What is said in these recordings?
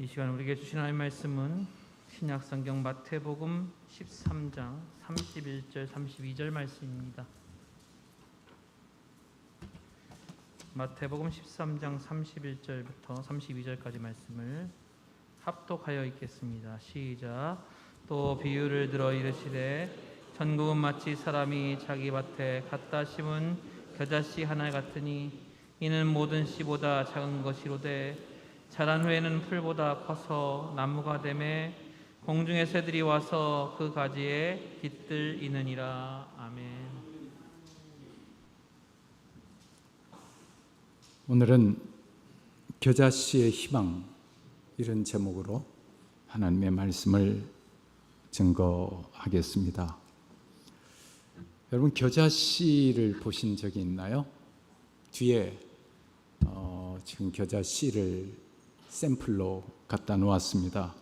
이 시간 우리에게 주신 하나님의 말씀은 신약성경 마태복음 13장 31절 32절 말씀입니다. 마태복음 13장 31절부터 32절까지 말씀을 합독하여 읽겠습니다. 시작. 또 비유를 들어 이르시되 천국은 마치 사람이 자기 밭에 갖다 심은 겨자씨 하나 같으니 이는 모든 씨보다 작은 것이로되 자란 후에는 풀보다 커서 나무가 되매 공중의 새들이 와서 그 가지에 깃들이느니라. 아멘. 오늘은 겨자씨의 희망, 이런 제목으로 하나님의 말씀을 증거하겠습니다. 여러분, 겨자씨를 보신 적이 있나요? 뒤에 지금 겨자씨를 샘플로 갖다 놓았습니다.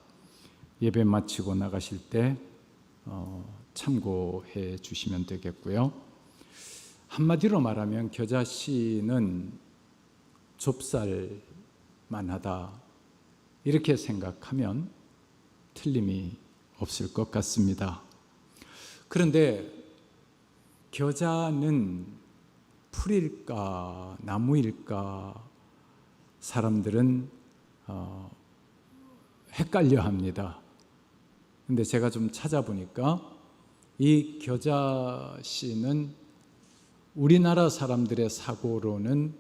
예배 마치고 나가실 때 참고해 주시면 되겠고요. 한마디로 말하면 겨자씨는 좁쌀만하다, 이렇게 생각하면 틀림이 없을 것 같습니다. 그런데 겨자는 풀일까 나무일까 사람들은 헷갈려 합니다. 근데 제가 좀 찾아보니까 이 겨자씨는 우리나라 사람들의 사고로는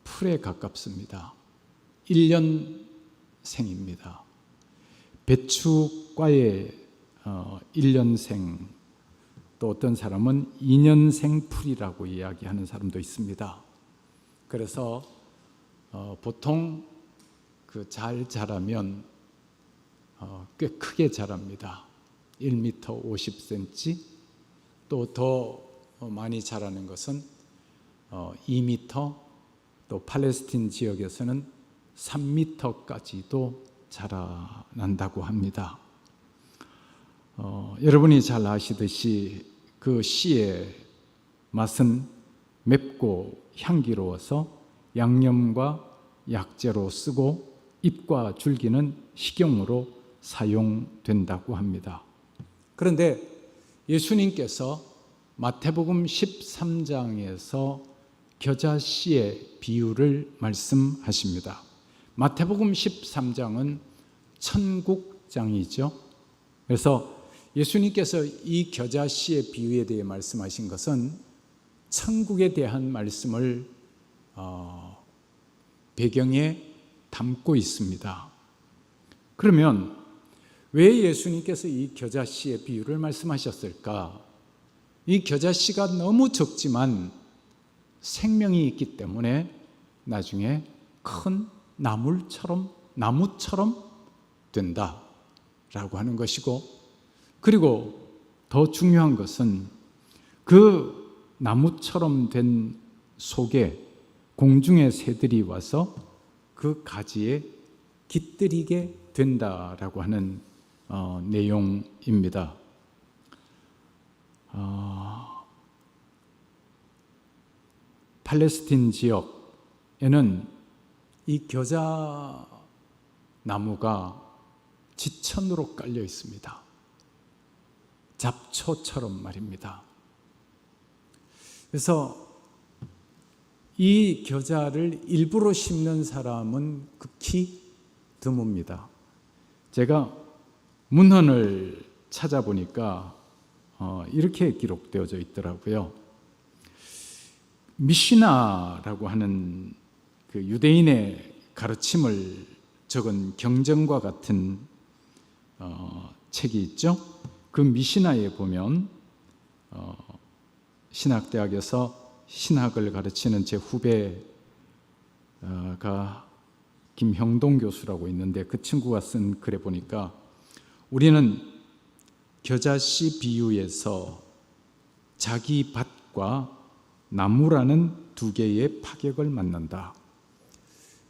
풀에 가깝습니다. 1년생입니다. 배추과의 1년생, 또 어떤 사람은 2년생 풀이라고 이야기하는 사람도 있습니다. 그래서 보통 잘 자라면 꽤 크게 자랍니다. 1m 50cm, 또 더 많이 자라는 것은 2m, 또 팔레스틴 지역에서는 3m까지도 자라난다고 합니다. 여러분이 잘 아시듯이 그 씨의 맛은 맵고 향기로워서 양념과 약재로 쓰고 잎과 줄기는 식용으로 사용된다고 합니다. 그런데 예수님께서 마태복음 13장에서 겨자씨의 비유를 말씀하십니다. 마태복음 13장은 천국장이죠. 그래서 예수님께서 이 겨자씨의 비유에 대해 말씀하신 것은 천국에 대한 말씀을 배경에 담고 있습니다. 그러면 왜 예수님께서 이 겨자씨의 비유를 말씀하셨을까? 이 겨자씨가 너무 적지만 생명이 있기 때문에 나중에 큰 나무처럼 된다라고 하는 것이고, 그리고 더 중요한 것은 그 나무처럼 된 속에 공중의 새들이 와서 그 가지에 깃들이게 된다라고 하는 내용입니다. 팔레스틴 지역에는 이 겨자 나무가 지천으로 깔려 있습니다. 잡초처럼 말입니다. 그래서 이 겨자를 일부러 심는 사람은 극히 드뭅니다. 제가 문헌을 찾아보니까 이렇게 기록되어져 있더라고요. 미시나라고 하는 그 유대인의 가르침을 적은 경전과 같은 책이 있죠. 그 미시나에 보면 신학대학에서 신학을 가르치는 제 후배가 김형동 교수라고 있는데, 그 친구가 쓴 글에 보니까 우리는 겨자씨 비유에서 자기 밭과 나무라는 두 개의 파격을 만난다.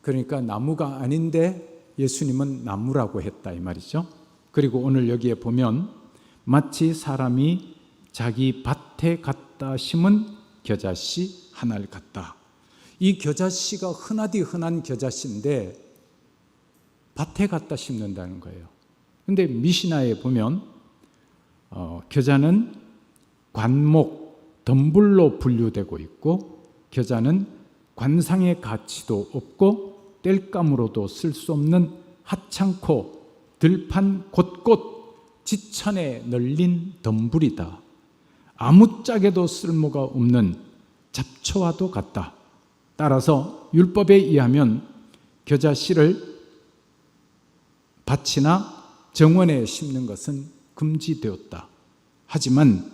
그러니까 나무가 아닌데 예수님은 나무라고 했다, 이 말이죠. 그리고 오늘 여기에 보면 마치 사람이 자기 밭에 갖다 심은 겨자씨 하나를 갖다. 이 겨자씨가 흔하디 흔한 겨자씨인데 밭에 갖다 심는다는 거예요. 근데 미시나에 보면 겨자는 관목, 덤불로 분류되고 있고 겨자는 관상의 가치도 없고 땔감으로도 쓸 수 없는 하찮고 들판 곳곳 지천에 널린 덤불이다. 아무짝에도 쓸모가 없는 잡초와도 같다. 따라서 율법에 의하면 겨자 씨를 밭이나 정원에 심는 것은 금지되었다. 하지만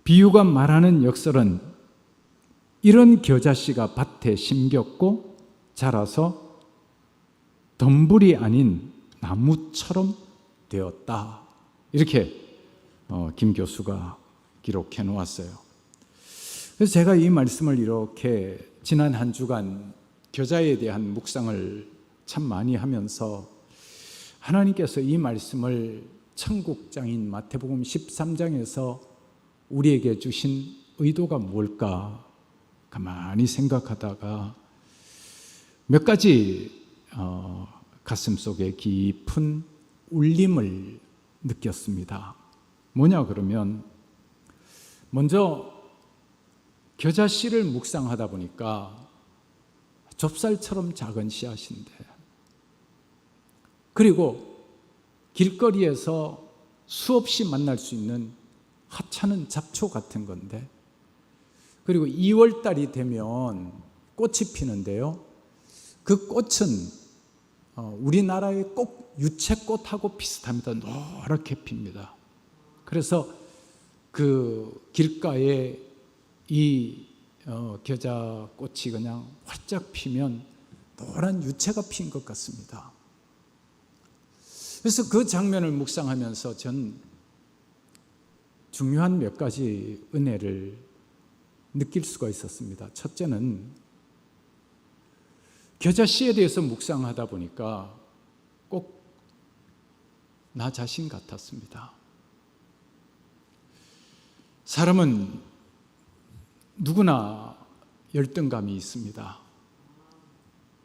비유가 말하는 역설은 이런 겨자 씨가 밭에 심겼고 자라서 덤불이 아닌 나무처럼 되었다. 이렇게 김 교수가 기록해 놓았어요. 그래서 제가 이 말씀을 이렇게 지난 한 주간 겨자에 대한 묵상을 참 많이 하면서 하나님께서 이 말씀을 천국장인 마태복음 13장에서 우리에게 주신 의도가 뭘까 가만히 생각하다가 몇 가지 가슴속에 깊은 울림을 느꼈습니다. 뭐냐 그러면 먼저 겨자 씨를 묵상하다 보니까 좁쌀처럼 작은 씨앗인데 그리고 길거리에서 수없이 만날 수 있는 하찮은 잡초 같은 건데 그리고 2월 달이 되면 꽃이 피는데요. 그 꽃은 우리나라의 꼭 유채꽃하고 비슷합니다. 노랗게 핍니다. 그래서 그 길가에 이 겨자 꽃이 그냥 활짝 피면 노란 유채가 핀 것 같습니다. 그래서 그 장면을 묵상하면서 전 중요한 몇 가지 은혜를 느낄 수가 있었습니다. 첫째는 겨자 씨에 대해서 묵상하다 보니까 꼭 나 자신 같았습니다. 사람은 누구나 열등감이 있습니다.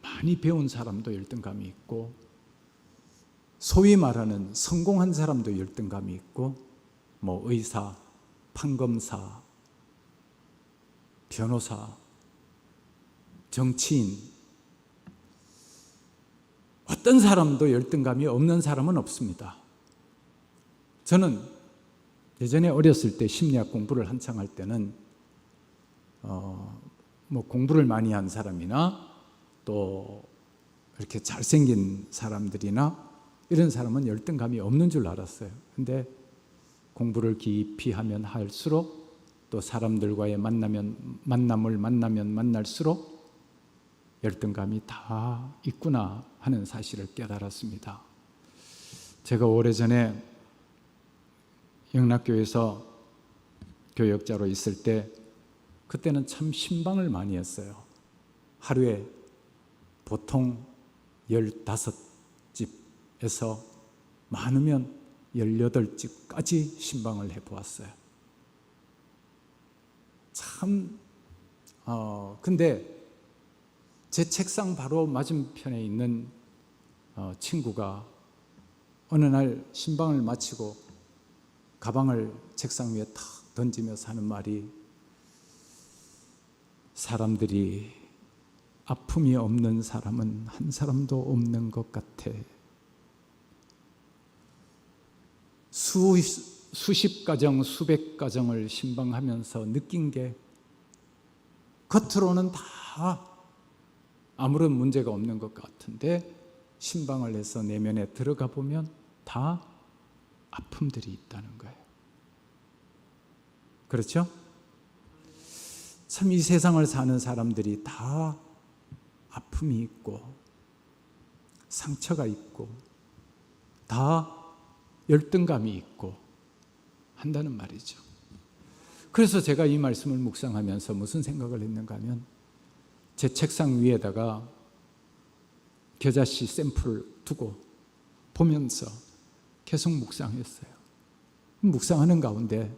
많이 배운 사람도 열등감이 있고 소위 말하는 성공한 사람도 열등감이 있고 뭐 의사, 판검사, 변호사, 정치인 어떤 사람도 열등감이 없는 사람은 없습니다. 저는 예전에 어렸을 때 심리학 공부를 한창 할 때는 뭐 공부를 많이 한 사람이나 또 이렇게 잘생긴 사람들이나 이런 사람은 열등감이 없는 줄 알았어요. 근데 공부를 깊이 하면 할수록 또 사람들과의 만남을 만나면 만날수록 열등감이 다 있구나 하는 사실을 깨달았습니다. 제가 오래전에 영락교에서 교역자로 있을 때 그때는 참 신방을 많이 했어요. 하루에 보통 15집에서 많으면 18집까지 신방을 해보았어요. 참 근데 제 책상 바로 맞은편에 있는 친구가 어느 날 신방을 마치고 가방을 책상 위에 탁 던지면서 하는 말이 사람들이 아픔이 없는 사람은 한 사람도 없는 것 같아. 수십 가정, 수백 가정을 신방하면서 느낀 게 겉으로는 다 아무런 문제가 없는 것 같은데 신방을 해서 내면에 들어가 보면 다 아픔들이 있다는 거예요. 그렇죠? 참 이 세상을 사는 사람들이 다 아픔이 있고 상처가 있고 다 열등감이 있고 한다는 말이죠. 그래서 제가 이 말씀을 묵상하면서 무슨 생각을 했는가 하면 제 책상 위에다가 겨자씨 샘플을 두고 보면서 계속 묵상했어요. 묵상하는 가운데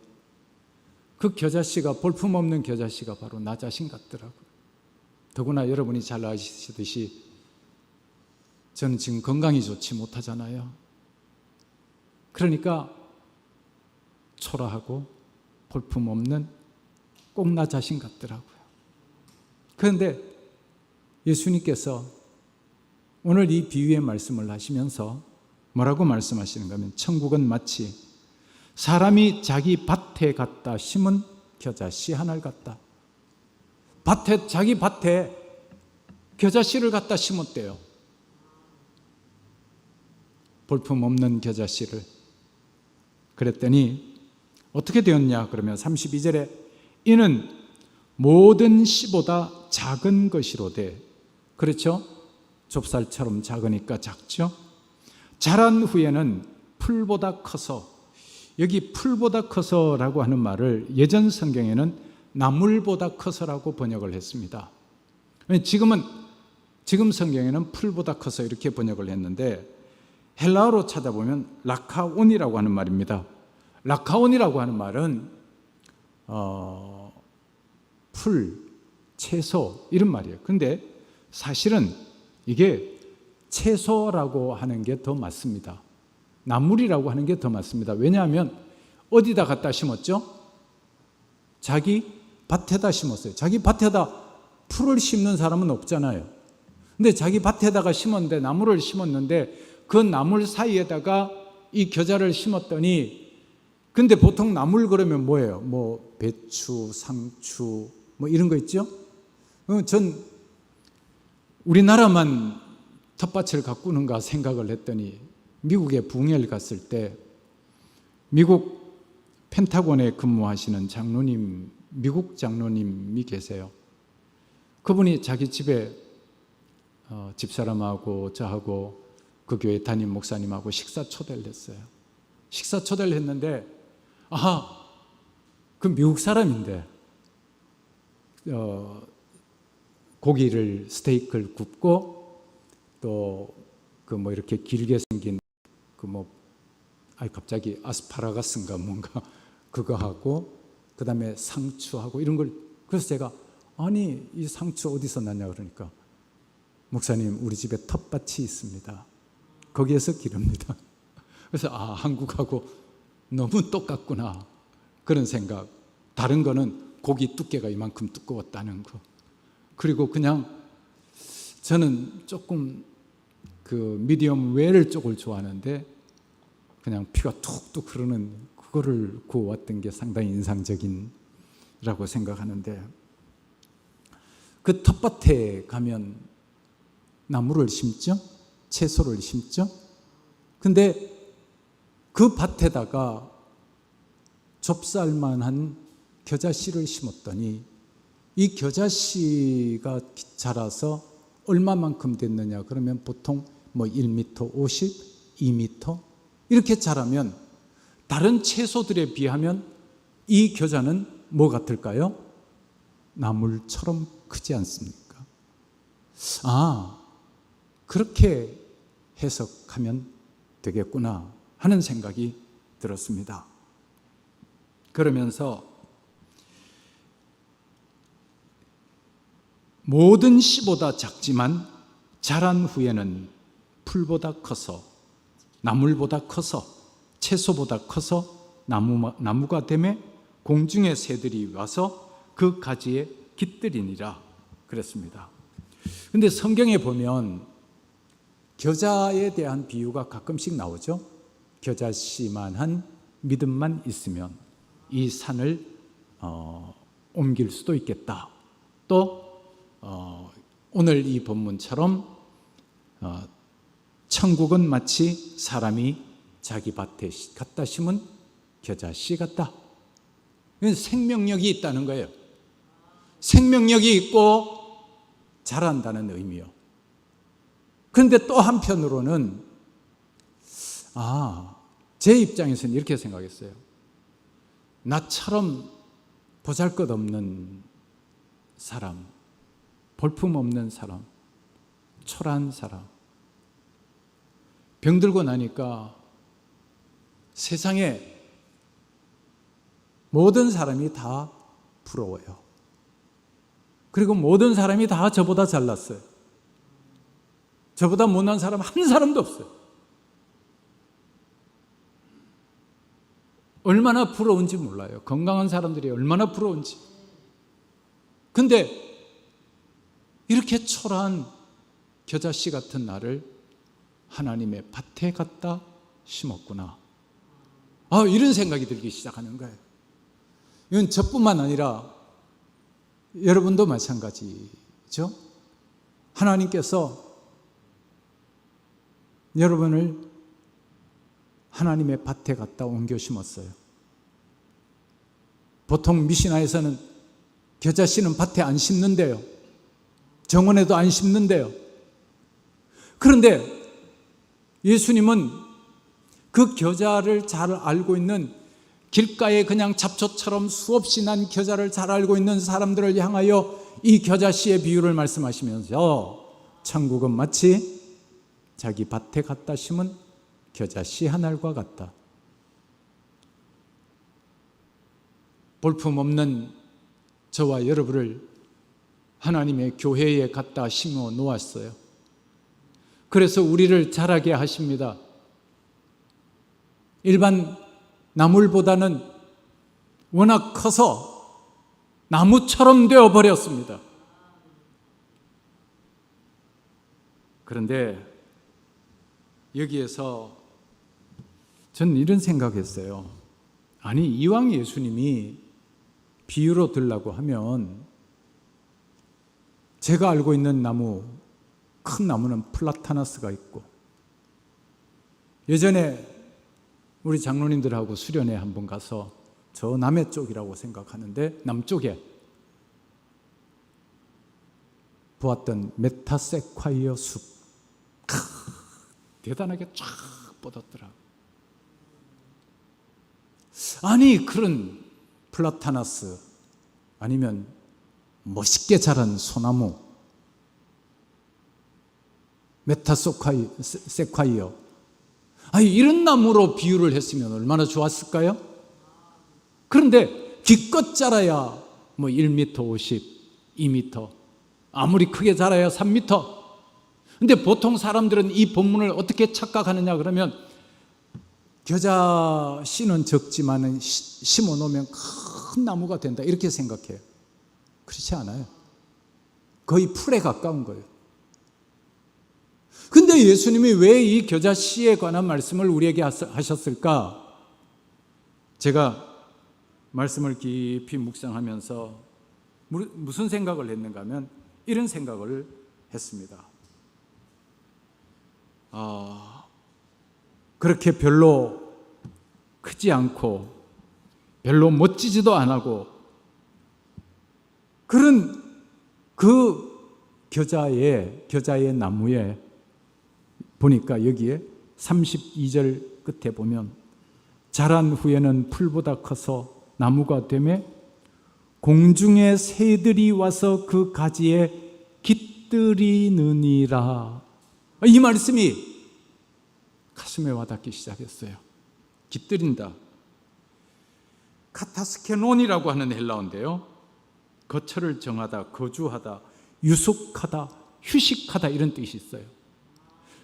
그 겨자씨가 볼품없는 겨자씨가 바로 나 자신 같더라고요. 더구나 여러분이 잘 아시듯이 저는 지금 건강이 좋지 못하잖아요. 그러니까 초라하고 볼품없는 꼭 나 자신 같더라고요. 그런데 예수님께서 오늘 이 비유의 말씀을 하시면서 뭐라고 말씀하시는가 하면 천국은 마치 사람이 자기 밭에 갖다 심은 겨자씨 하나를 갖다 자기 밭에 겨자씨를 갖다 심었대요. 볼품없는 겨자씨를. 그랬더니 어떻게 되었냐 그러면 32절에 이는 모든 씨보다 작은 것이로되, 그렇죠? 좁쌀처럼 작으니까 작죠? 자란 후에는 풀보다 커서, 여기 풀보다 커서라고 하는 말을 예전 성경에는 나물보다 커서라고 번역을 했습니다. 지금 성경에는 풀보다 커서 이렇게 번역을 했는데 헬라어로 찾아보면 라카온이라고 하는 말입니다. 라카온이라고 하는 말은 풀, 채소 이런 말이에요. 근데 사실은 이게 채소라고 하는 게 더 맞습니다. 나물이라고 하는 게 더 맞습니다. 왜냐하면 어디다 갖다 심었죠? 자기 밭에다 심었어요. 자기 밭에다 풀을 심는 사람은 없잖아요. 근데 자기 밭에다가 심었는데, 나물을 심었는데 그 나물 사이에다가 이 겨자를 심었더니, 근데 보통 나물 그러면 뭐예요? 뭐 배추, 상추 뭐 이런 거 있죠? 전 우리나라만 텃밭을 가꾸는가 생각을 했더니 미국에 붕해를 갔을 때 미국 펜타곤에 근무하시는 장로님, 미국 장로님이 계세요. 그분이 자기 집에 집사람하고 저하고 그 교회 담임 목사님하고 식사 초대를 했어요. 식사 초대를 했는데 그 미국 사람인데 고기를 스테이크를 굽고 또 그 뭐 이렇게 길게 생긴 갑자기 아스파라거스인가 뭔가 그거 하고 그다음에 상추하고 이런 걸, 그래서 제가 아니 이 상추 어디서 났냐 그러니까 목사님 우리 집에 텃밭이 있습니다. 거기에서 기릅니다. 그래서 한국하고 너무 똑같구나 그런 생각. 다른 거는 고기 두께가 이만큼 두꺼웠다는 거. 그리고 그냥 저는 조금 그 미디엄 웰 쪽을 좋아하는데 그냥 피가 툭툭 흐르는 그거를 구워왔던 게 상당히 인상적인라고 생각하는데, 그 텃밭에 가면 나무를 심죠? 채소를 심죠? 근데 그 밭에다가 좁쌀만한 겨자씨를 심었더니 이 겨자씨가 자라서 얼마만큼 됐느냐 그러면 보통 뭐 1m 50, 2m 이렇게 자라면 다른 채소들에 비하면 이 겨자는 뭐 같을까요? 나물처럼 크지 않습니까? 그렇게 해석하면 되겠구나 하는 생각이 들었습니다. 그러면서 모든 씨보다 작지만 자란 후에는 풀보다 커서, 나물보다 커서, 채소보다 커서 나무가 되매 공중의 새들이 와서 그 가지에 깃들이니라 그랬습니다. 그런데 성경에 보면 겨자에 대한 비유가 가끔씩 나오죠. 겨자씨만한 믿음만 있으면 이 산을 옮길 수도 있겠다. 또 오늘 이 본문처럼 천국은 마치 사람이 자기 밭에 갖다 심은 겨자씨 같다. 생명력이 있다는 거예요. 생명력이 있고 자란다는 의미요. 그런데 또 한편으로는 제 입장에서는 이렇게 생각했어요. 나처럼 보잘것없는 사람, 볼품없는 사람, 초라한 사람, 병들고 나니까 세상에 모든 사람이 다 부러워요. 그리고 모든 사람이 다 저보다 잘났어요. 저보다 못난 사람 한 사람도 없어요. 얼마나 부러운지 몰라요. 건강한 사람들이 얼마나 부러운지. 근데 이렇게 초라한 겨자씨 같은 나를 하나님의 밭에 갖다 심었구나. 이런 생각이 들기 시작하는 거예요. 이건 저뿐만 아니라 여러분도 마찬가지죠. 하나님께서 여러분을 하나님의 밭에 갖다 옮겨 심었어요. 보통 미시나에서는 겨자씨는 밭에 안 심는데요. 정원에도 안 심는데요. 그런데 예수님은 그 겨자를 잘 알고 있는, 길가에 그냥 잡초처럼 수없이 난 겨자를 잘 알고 있는 사람들을 향하여 이 겨자씨의 비유를 말씀하시면서 천국은 마치 자기 밭에 갖다 심은 겨자씨 한 알과 같다. 볼품없는 저와 여러분을 하나님의 교회에 갖다 심어 놓았어요. 그래서 우리를 자라게 하십니다. 일반 나물보다는 워낙 커서 나무처럼 되어버렸습니다. 그런데 여기에서 전 이런 생각했어요. 아니, 이왕 예수님이 비유로 들라고 하면 제가 알고 있는 나무, 큰 나무는 플라타나스가 있고, 예전에 우리 장로님들하고 수련회 한번 가서 저 남해 쪽이라고 생각하는데 남쪽에 보았던 메타세콰이어 숲, 대단하게 쫙 뻗었더라. 아니, 그런 플라타나스 아니면 멋있게 자란 소나무, 메타세콰이어, 아니, 이런 나무로 비유를 했으면 얼마나 좋았을까요? 그런데 기껏 자라야 1m 50, 2m, 아무리 크게 자라야 3m. 근데 보통 사람들은 이 본문을 어떻게 착각하느냐 그러면 겨자 씨는 적지만 심어 놓으면 큰 나무가 된다 이렇게 생각해요. 그렇지 않아요. 거의 풀에 가까운 거예요. 근데 예수님이 왜 이 겨자 씨에 관한 말씀을 우리에게 하셨을까? 제가 말씀을 깊이 묵상하면서 무슨 생각을 했는가 하면 이런 생각을 했습니다. 그렇게 별로 크지 않고 별로 멋지지도 않고 그런 그 겨자의 나무에 보니까 여기에 32절 끝에 보면 자란 후에는 풀보다 커서 나무가 되매 공중의 새들이 와서 그 가지에 깃들이느니라. 이 말씀이 가슴에 와닿기 시작했어요. 깃들인다. 카타스케논이라고 하는 헬라어인데요, 거처를 정하다, 거주하다, 유숙하다, 휴식하다 이런 뜻이 있어요.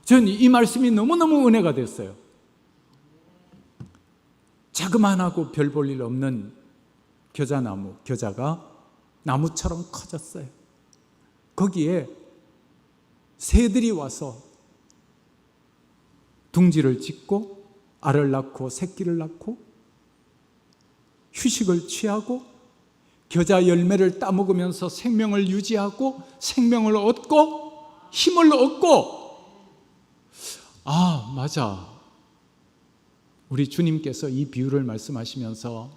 저는 이 말씀이 너무너무 은혜가 됐어요. 자그만하고 별 볼 일 없는 겨자나무, 겨자가 나무처럼 커졌어요. 거기에 새들이 와서 둥지를 짓고 알을 낳고 새끼를 낳고 휴식을 취하고 겨자 열매를 따먹으면서 생명을 유지하고 생명을 얻고 힘을 얻고, 맞아. 우리 주님께서 이 비유를 말씀하시면서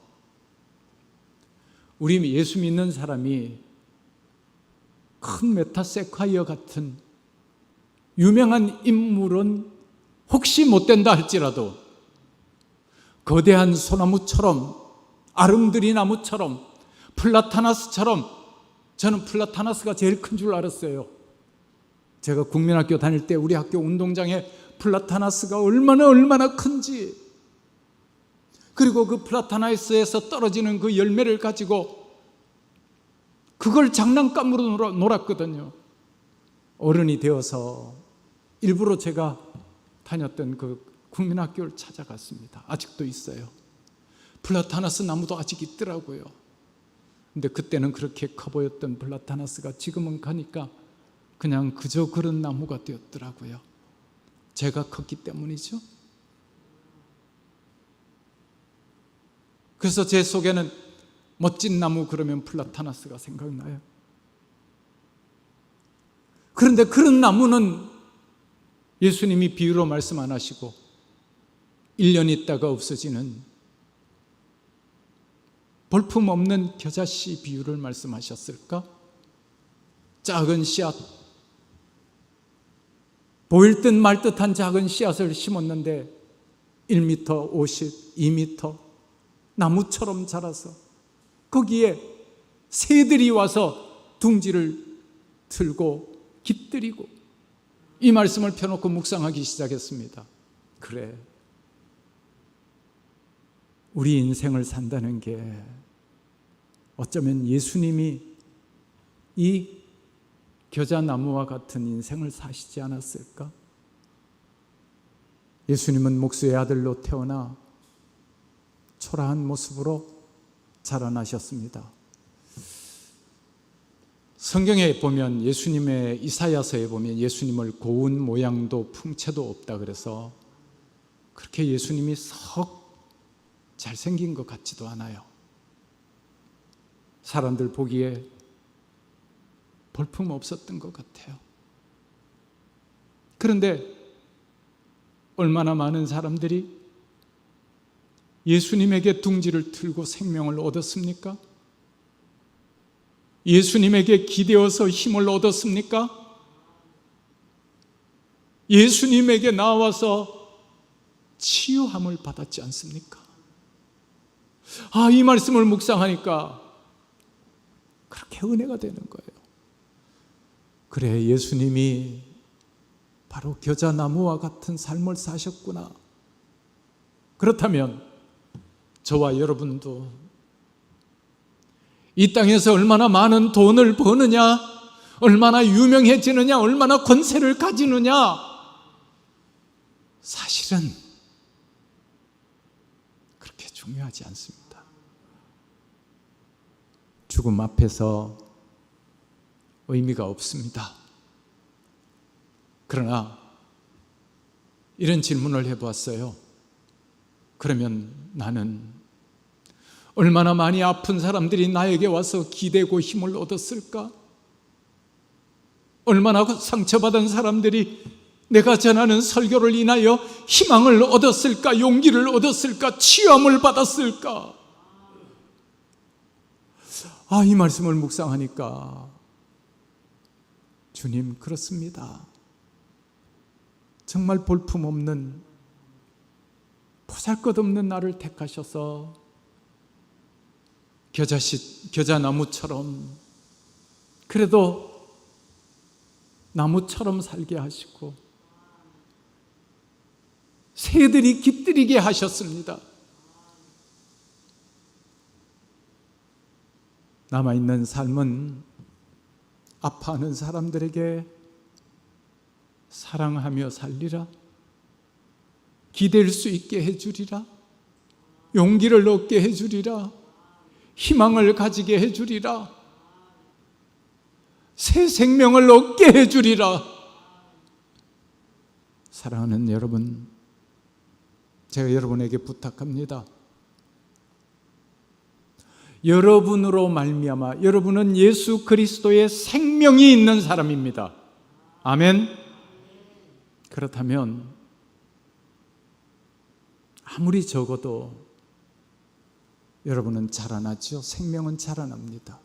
우리 예수 믿는 사람이 큰 메타세콰이어 같은 유명한 인물은 혹시 못 된다 할지라도 거대한 소나무처럼, 아름드리 나무처럼, 플라타나스처럼, 저는 플라타나스가 제일 큰 줄 알았어요. 제가 국민학교 다닐 때 우리 학교 운동장에 플라타나스가 얼마나 큰지, 그리고 그 플라타나스에서 떨어지는 그 열매를 가지고 그걸 장난감으로 놀았거든요. 어른이 되어서 일부러 제가 다녔던 그 국민학교를 찾아갔습니다. 아직도 있어요. 플라타나스 나무도 아직 있더라고요. 근데 그때는 그렇게 커 보였던 플라타나스가 지금은 가니까 그냥 그저 그런 나무가 되었더라고요. 제가 컸기 때문이죠. 그래서 제 속에는 멋진 나무 그러면 플라타나스가 생각나요. 그런데 그런 나무는 예수님이 비유로 말씀 안 하시고 1년 있다가 없어지는 볼품없는 겨자씨 비유를 말씀하셨을까? 작은 씨앗, 보일 듯 말 듯한 작은 씨앗을 심었는데 1m 50, 2m 나무처럼 자라서 거기에 새들이 와서 둥지를 틀고 깃들이고, 이 말씀을 펴놓고 묵상하기 시작했습니다. 그래, 우리 인생을 산다는 게 어쩌면 예수님이 이 겨자나무와 같은 인생을 사시지 않았을까? 예수님은 목수의 아들로 태어나 초라한 모습으로 자라나셨습니다. 성경에 보면 예수님의 이사야서에 보면 예수님을 고운 모양도 풍채도 없다 그래서 그렇게 예수님이 썩 잘생긴 것 같지도 않아요. 사람들 보기에 볼품 없었던 것 같아요. 그런데 얼마나 많은 사람들이 예수님에게 둥지를 틀고 생명을 얻었습니까? 예수님에게 기대어서 힘을 얻었습니까? 예수님에게 나와서 치유함을 받았지 않습니까? 이 말씀을 묵상하니까 그렇게 은혜가 되는 거예요. 그래, 예수님이 바로 겨자나무와 같은 삶을 사셨구나. 그렇다면 저와 여러분도 이 땅에서 얼마나 많은 돈을 버느냐, 얼마나 유명해지느냐, 얼마나 권세를 가지느냐, 사실은 그렇게 중요하지 않습니다. 죽음 앞에서 의미가 없습니다. 그러나 이런 질문을 해보았어요. 그러면 나는 얼마나 많이 아픈 사람들이 나에게 와서 기대고 힘을 얻었을까? 얼마나 상처받은 사람들이 내가 전하는 설교를 인하여 희망을 얻었을까? 용기를 얻었을까? 치유함을 받았을까? 이 말씀을 묵상하니까 주님, 그렇습니다. 정말 볼품없는 보잘것없는 나를 택하셔서 겨자나무처럼, 그래도 나무처럼 살게 하시고 새들이 깃들이게 하셨습니다. 남아있는 삶은 아파하는 사람들에게 사랑하며 살리라, 기댈 수 있게 해주리라, 용기를 얻게 해주리라, 희망을 가지게 해주리라, 새 생명을 얻게 해주리라. 사랑하는 여러분, 제가 여러분에게 부탁합니다. 여러분으로 말미암아 여러분은 예수 그리스도의 생명이 있는 사람입니다. 아멘. 그렇다면 아무리 적어도 여러분은 자라나죠. 생명은 자라납니다.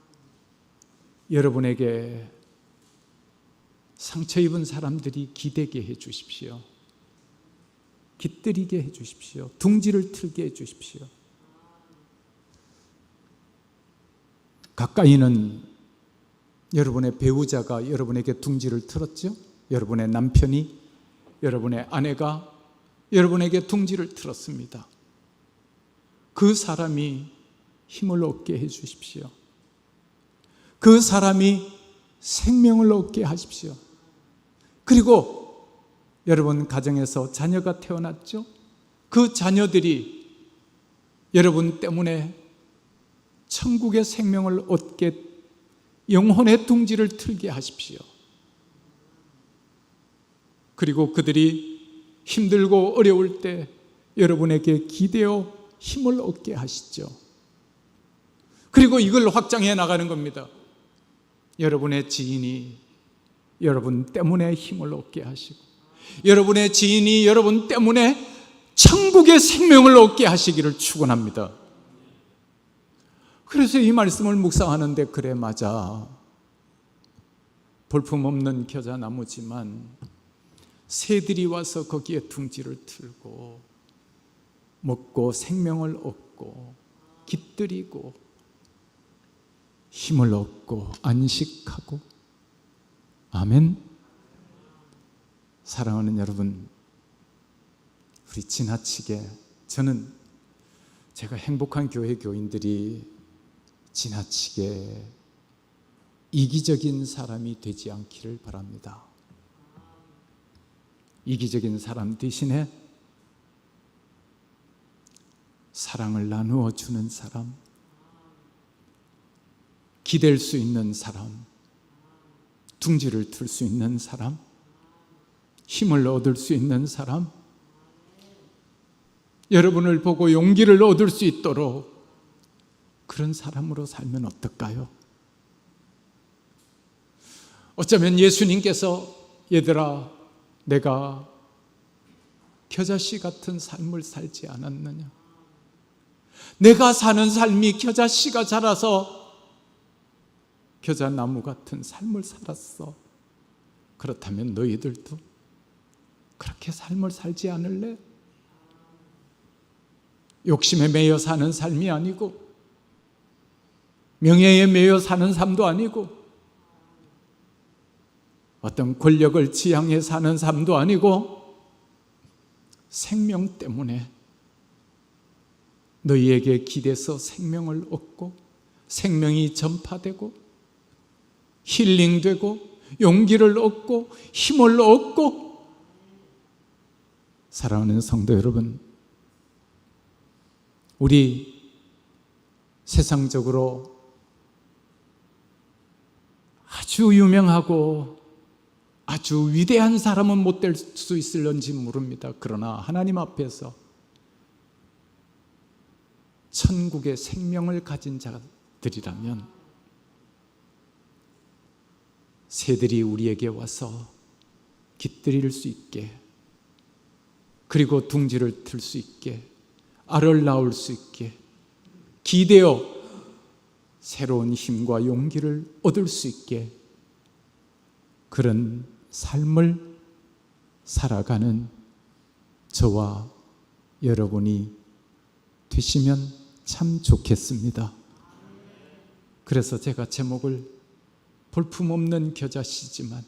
여러분에게 상처 입은 사람들이 기대게 해 주십시오. 깃들이게 해 주십시오. 둥지를 틀게 해 주십시오. 가까이는 여러분의 배우자가 여러분에게 둥지를 틀었죠. 여러분의 남편이, 여러분의 아내가 여러분에게 둥지를 틀었습니다. 그 사람이 힘을 얻게 해 주십시오. 그 사람이 생명을 얻게 하십시오. 그리고 여러분 가정에서 자녀가 태어났죠? 그 자녀들이 여러분 때문에 천국의 생명을 얻게 영혼의 둥지를 틀게 하십시오. 그리고 그들이 힘들고 어려울 때 여러분에게 기대어 힘을 얻게 하시죠. 그리고 이걸 확장해 나가는 겁니다. 여러분의 지인이 여러분 때문에 힘을 얻게 하시고, 여러분의 지인이 여러분 때문에 천국의 생명을 얻게 하시기를 축원합니다. 그래서 이 말씀을 묵상하는데, 그래 맞아, 볼품없는 겨자나무지만 새들이 와서 거기에 둥지를 틀고 먹고 생명을 얻고 깃들이고 힘을 얻고 안식하고. 아멘. 사랑하는 여러분, 우리 지나치게, 저는 제가 행복한 교회 교인들이 지나치게 이기적인 사람이 되지 않기를 바랍니다. 이기적인 사람 대신에 사랑을 나누어 주는 사람, 기댈 수 있는 사람, 둥지를 틀 수 있는 사람, 힘을 얻을 수 있는 사람, 여러분을 보고 용기를 얻을 수 있도록 그런 사람으로 살면 어떨까요? 어쩌면 예수님께서, 얘들아, 내가 겨자씨 같은 삶을 살지 않았느냐? 내가 사는 삶이 겨자씨가 자라서 겨자나무 같은 삶을 살았어. 그렇다면 너희들도 그렇게 삶을 살지 않을래? 욕심에 매여 사는 삶이 아니고, 명예에 매여 사는 삶도 아니고, 어떤 권력을 지향해 사는 삶도 아니고, 생명 때문에 너희에게 기대서 생명을 얻고 생명이 전파되고 힐링되고 용기를 얻고 힘을 얻고. 사랑하는 성도 여러분, 우리 세상적으로 아주 유명하고 아주 위대한 사람은 못 될 수 있을런지 모릅니다. 그러나 하나님 앞에서 천국의 생명을 가진 자들이라면 새들이 우리에게 와서 깃들일 수 있게, 그리고 둥지를 틀 수 있게, 알을 낳을 수 있게, 기대어 새로운 힘과 용기를 얻을 수 있게, 그런 삶을 살아가는 저와 여러분이 되시면 참 좋겠습니다. 그래서 제가 제목을 볼품없는 겨자씨지만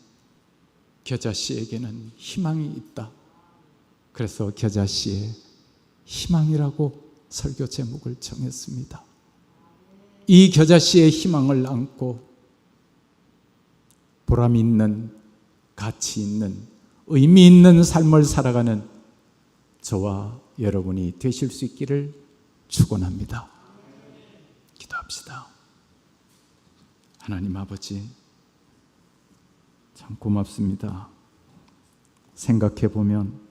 겨자씨에게는 희망이 있다, 그래서 겨자씨의 희망이라고 설교 제목을 정했습니다. 이 겨자씨의 희망을 안고 보람 있는, 가치 있는, 의미 있는 삶을 살아가는 저와 여러분이 되실 수 있기를 축원합니다. 기도합시다. 하나님 아버지, 참 고맙습니다. 생각해 보면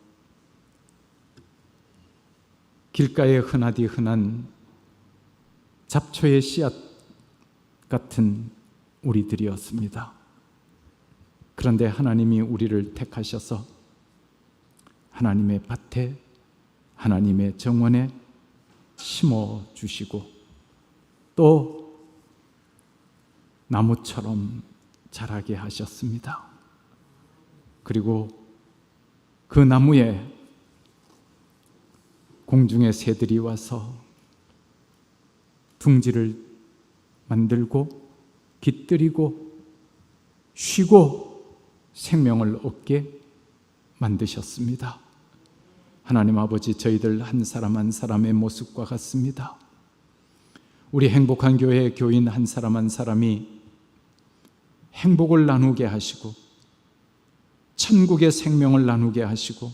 길가에 흔하디 흔한 잡초의 씨앗 같은 우리들이었습니다. 그런데 하나님이 우리를 택하셔서 하나님의 밭에, 하나님의 정원에 심어주시고 또 나무처럼 자라게 하셨습니다. 그리고 그 나무에 공중의 새들이 와서 둥지를 만들고 깃들이고 쉬고 생명을 얻게 만드셨습니다. 하나님 아버지, 저희들 한 사람 한 사람의 모습과 같습니다. 우리 행복한 교회 교인 한 사람 한 사람이 행복을 나누게 하시고 천국의 생명을 나누게 하시고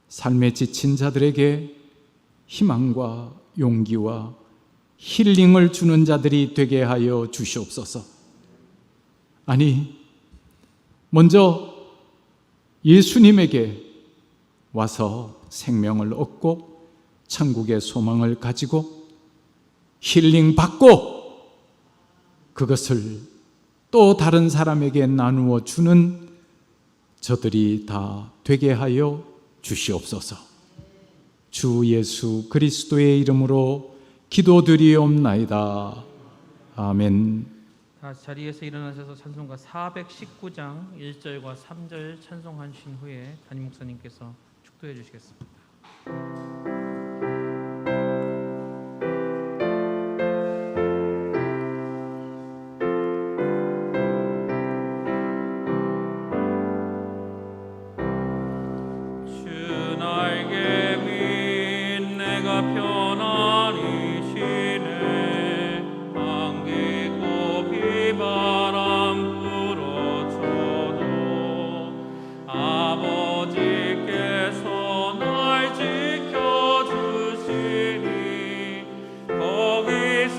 삶에 지친 자들에게 희망과 용기와 힐링을 주는 자들이 되게 하여 주시옵소서. 아니, 먼저 예수님에게 와서 생명을 얻고 천국의 소망을 가지고 힐링 받고 그것을 또 다른 사람에게 나누어 주는 저들이 다 되게 하여 주시옵소서. 주 예수 그리스도의 이름으로 기도드리옵나이다. 아멘. 다시 자리에서 일어나셔서 찬송가 419장 1절과 3절 찬송하신 후에 담임 목사님께서 축도해 주시겠습니다. 주 나에게 민 내가 편안히 쉬네 안개고 비바람 불어쳐도 아버지께서 날 지켜주시니 거기서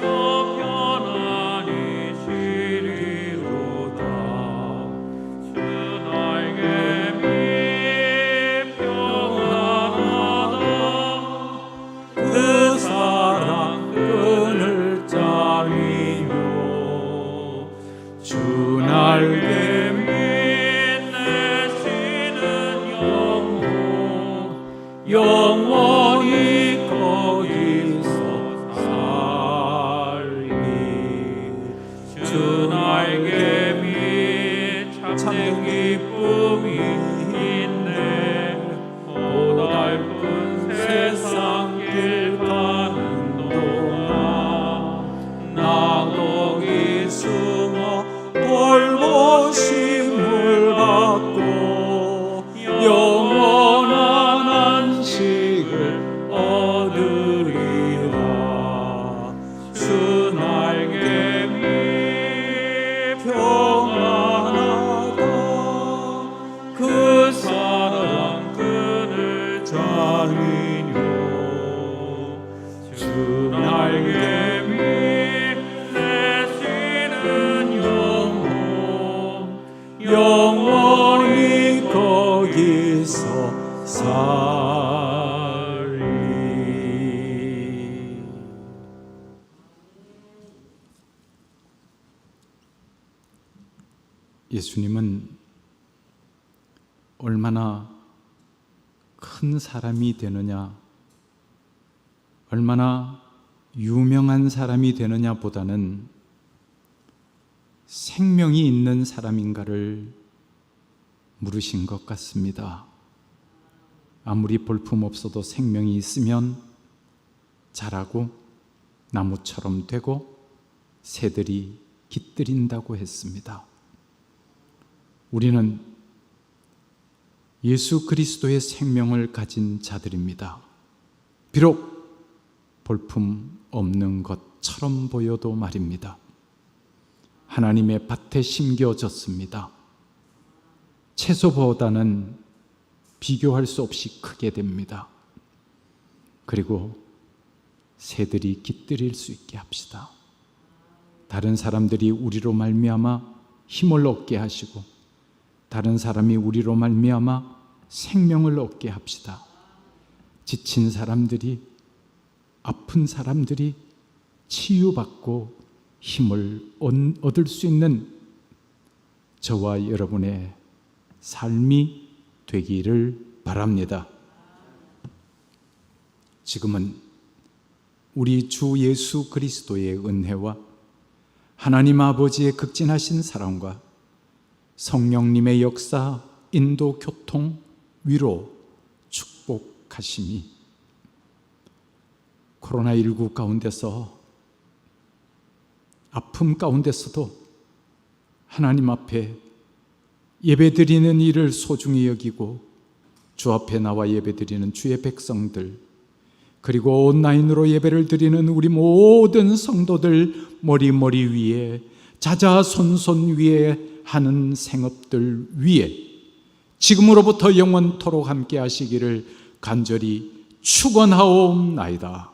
편안히 쉬리로다. 주 나에게 민 평안하다. 그 사랑 끈을 짜리요. 주 날개 빛내시는 영원히 거기서 살리. 주 날개 빛 참된 기쁨이 있네. 고달픈 세상 길 가는 동안 나 거기 숨어 돌보심을 받고 영원한 안식을 얻으리라. 주 날개 밑 평안하다. 그 사랑 끈을 짜리뇨. 주 날개 밑 내시는 영원히 거기서 살리. 예수님은 얼마나 큰 사람이 되느냐, 얼마나 유명한 사람이 되느냐 보다는 생명이 있는 사람인가를 물으신 것 같습니다. 아무리 볼품 없어도 생명이 있으면 자라고 나무처럼 되고 새들이 깃들인다고 했습니다. 우리는 예수 그리스도의 생명을 가진 자들입니다. 비록 볼품 없는 것처럼 보여도 말입니다. 하나님의 밭에 심겨졌습니다. 채소보다는 비교할 수 없이 크게 됩니다. 그리고 새들이 깃들일 수 있게 합시다. 다른 사람들이 우리로 말미암아 힘을 얻게 하시고 다른 사람이 우리로 말미암아 생명을 얻게 합시다. 지친 사람들이, 아픈 사람들이 치유받고 힘을 얻을 수 있는 저와 여러분의 삶이 되기를 바랍니다. 지금은 우리 주 예수 그리스도의 은혜와 하나님 아버지의 극진하신 사랑과 성령님의 역사, 인도, 교통, 위로, 축복하심이 코로나19 가운데서 아픔 가운데서도 하나님 앞에 예배드리는 일을 소중히 여기고 주 앞에 나와 예배드리는 주의 백성들, 그리고 온라인으로 예배를 드리는 우리 모든 성도들 머리 위에, 자자손손 위에 하는 생업들 위에 지금으로부터 영원토록 함께 하시기를 간절히 축원하옵나이다.